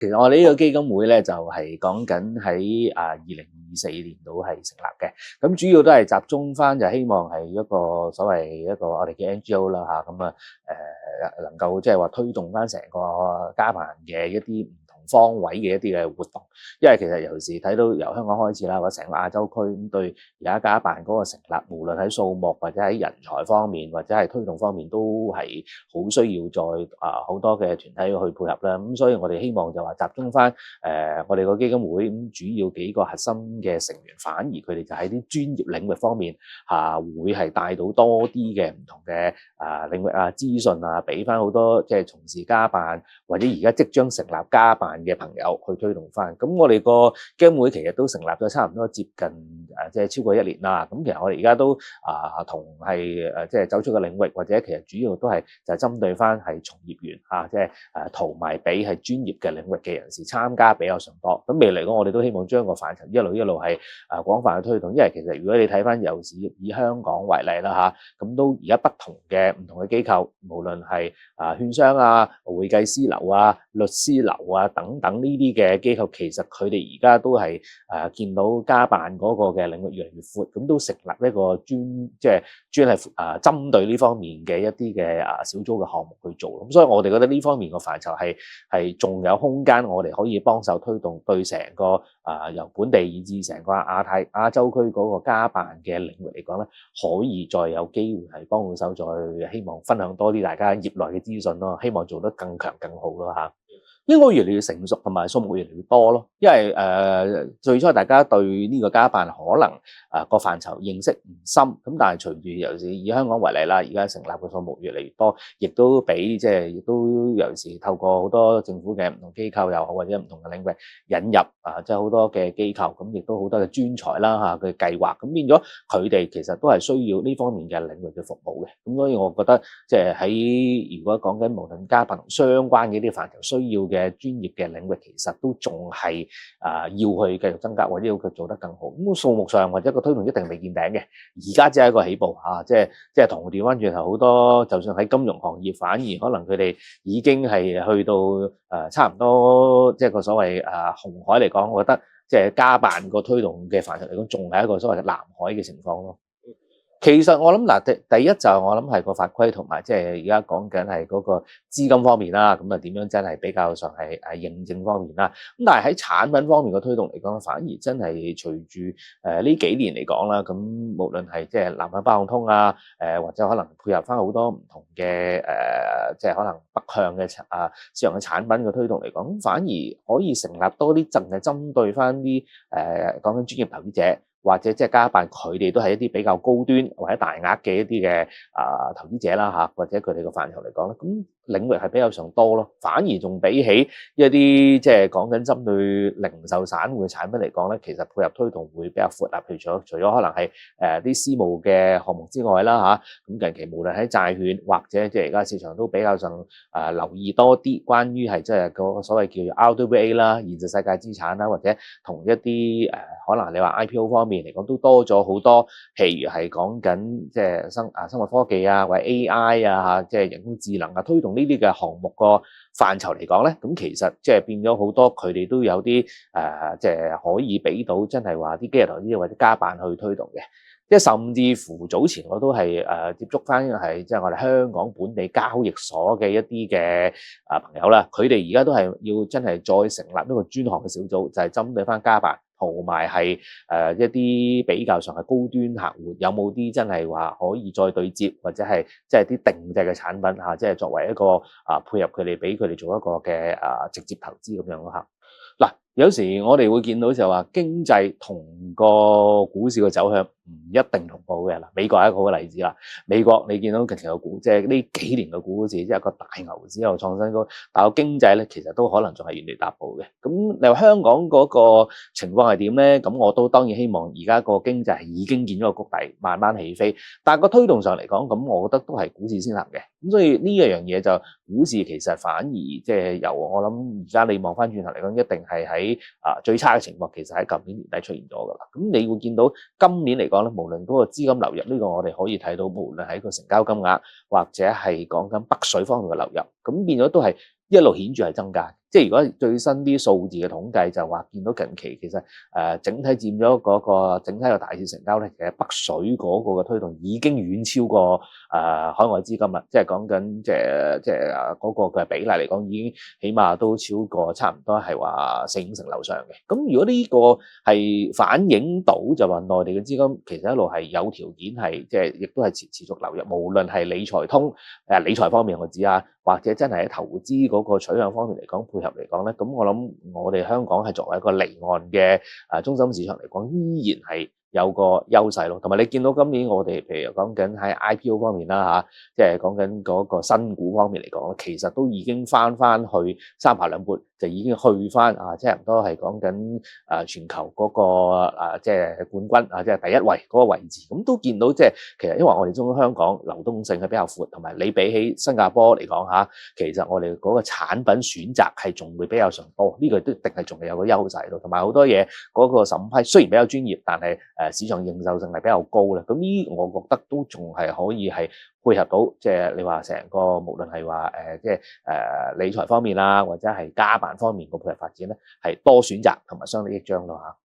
其實我哋呢個基金會咧就係講緊喺2024年度係成立嘅，咁主要都係集中翻就希望係一個所謂一個我哋嘅 NGO 啦嚇，咁能夠即係話推動翻成個家辦嘅一啲唔同方位嘅一啲嘅活動，因為其實尤其是睇到由香港開始啦，或者成個亞洲區咁對而家家辦嗰個成立，無論喺數目或者喺人才方面，或者係推動方面，都係好需要再好多嘅團體去配合啦。咁所以我哋希望就話集中翻我哋個基金會咁主要幾個核心嘅成員，反而佢哋就喺啲專業領域方面會係帶到多啲嘅唔同嘅領域資訊俾翻好多即係從事家辦或者而家即將成立家辦嘅朋友去推動翻。咁我哋個基金會其實都成立咗差唔多接近即係超過1年啦。咁其實我哋而家都同係即係走出個領域，或者其實主要都係就係針對翻係從業員即係同埋俾係專業嘅領域嘅人士參加比較上多。咁未來我哋都希望將個範疇一路係廣泛去推動，因為其實如果你睇翻有時以香港為例啦咁都而家不同嘅機構，無論係券商會計師樓律師樓等等呢啲嘅機構，其實佢哋而家都係見到家辦嗰個嘅領域越嚟越闊，咁都成立一個專係針對呢方面嘅一啲嘅小組嘅項目去做。咁所以我哋覺得呢方面個範疇係仲有空間，我哋可以幫手推動，對成個由本地以至成個亞洲區嗰個家辦嘅領域嚟講咧，可以再有機會係幫到手，再希望分享多啲大家業內嘅資訊咯，希望做得更強更好咯嚇。應該越嚟越成熟，同埋數目越嚟越多咯。因為最初大家對呢個家辦可能個範疇認識唔深，咁但係隨住尤其是以香港為例啦，而家成立嘅數目越嚟越多，亦都俾亦都尤其是透過好多政府嘅唔同機構又好，或者唔同嘅領域引入即係好多嘅機構，咁亦都好多嘅專才啦嘅計劃，咁變咗佢哋其實都係需要呢方面嘅領域嘅服務嘅。咁所以我覺得即係喺如果講緊無論家辦同相關嘅啲範疇需要嘅專業嘅領域，其實都仲係要去繼續增加，或者要佢做得更好。咁數目上或者個推動一定未見頂嘅，而家只係一個起步即係同調翻轉頭好多，就算喺金融行業，反而可能佢哋已經係去到差唔多，即係個所謂紅海嚟講，我覺得即係家辦個推動嘅範疇嚟講，仲係一個所謂嘅藍海嘅情況咯。其實我諗第一就我諗係個法規同埋即係而家講緊係嗰個資金方面啦，咁點樣真係比較上係認證方面啦。咁但係喺產品方面嘅推動嚟講，反而真係隨住呢幾年嚟講啦，咁無論係即係南向北向通或者可能配合翻好多唔同嘅即係可能北向嘅市場嘅產品嘅推動嚟講，咁反而可以成立多啲淨係針對翻啲講緊專業投資者，或者即係家辦佢哋都係一啲比較高端或者大額嘅一啲嘅投資者啦或者佢哋個範疇嚟講咧，咁領域係比較上多咯，反而仲比起一啲即係講緊針對零售散戶嘅產品嚟講咧，其實配合推動會比較闊啦。譬如除咗可能係啲私募嘅項目之外啦咁近期無論喺債券或者即係而家市場都比較上留意多啲關於係即係個所謂叫做 RWA 啦，現實世界資產啦，或者同一啲可能你話 IPO 方面嚟講都多咗好多，譬如係講緊即係生物科技或者 AI 即係人工智能推動呢啲嘅項目個範疇嚟講咧，咁其實即係變咗好多，佢哋都有啲即係可以俾到真係話啲機構投資者或者家辦去推動嘅。即係甚至乎早前我都係接觸翻係即係我哋香港本地交易所嘅一啲嘅朋友啦，佢哋而家都係要真係再成立一個專項嘅小組，就係針對翻家辦同埋係一啲比較上係高端客戶，有冇啲真係話可以再對接，或者係即係啲定制嘅產品即係作為一個配合佢哋，俾佢哋做一個嘅直接投資咁樣咯。嗱，有時我哋會見到就話經濟同個股市嘅走向唔一定同步嘅。嗱，美國係一個好嘅例子啦。美國你見到近期嘅股，即係呢幾年嘅股市，即係一個大牛之後創新高，但係個經濟咧其實都可能仲係原地踏步嘅。咁你話香港嗰個情況係點咧？咁我都當然希望而家個經濟係已經見咗個谷底，慢慢起飛。但係個推動上嚟講，咁我覺得都係股市先行嘅。咁所以呢一樣嘢就股市其實反而即係由我諗而家你望翻轉頭嚟講，一定係喺最差嘅情況，其實喺舊年年底出現咗㗎啦。咁你會見到今年嚟講咧，無論嗰個資金流入，呢個我哋可以睇到，無論係個成交金額或者係講緊北水方面嘅流入，咁變咗都係一路顯著係增加。即係如果最新啲數字嘅統計就話見到近期其實整體佔咗嗰個整體嘅大市成交咧，其實北水嗰個嘅推動已經遠超過海外資金啦，即係講緊嗰個嘅比例嚟講，已經起碼都超過差唔多係話4-5成樓上嘅。咁如果呢個係反映到就話內地嘅資金其實一路係有條件係即係亦都係持續流入，無論係理財通理財方面我指啊，或者真係喺投資嗰個取向方面嚟講配合嚟講咧，咁我諗我哋香港係作為一個離岸嘅中心市場嚟講，依然係有個優勢咯。同埋你見到今年我哋譬如講緊喺 IPO 方面啦即係講緊嗰個新股方面嚟講，其實都已經翻去3拍兩撥，就已經去翻即係唔多係講緊全球嗰個即係冠軍即係第一位嗰個位置。咁都見到即係其實因為我哋中香港流動性係比較闊，同埋你比起新加坡嚟講其實我哋嗰個產品選擇係仲會比較上多，呢個都一定係仲係有個優勢咯。同埋好多嘢嗰個審批雖然比較專業，但係市場認受性係比較高咧。咁呢，我覺得都仲係可以係配合到，即係你話成個無論係話即係理財方面啦，或者係家辦方面個配合發展咧，係多選擇同埋相得益彰咯嚇。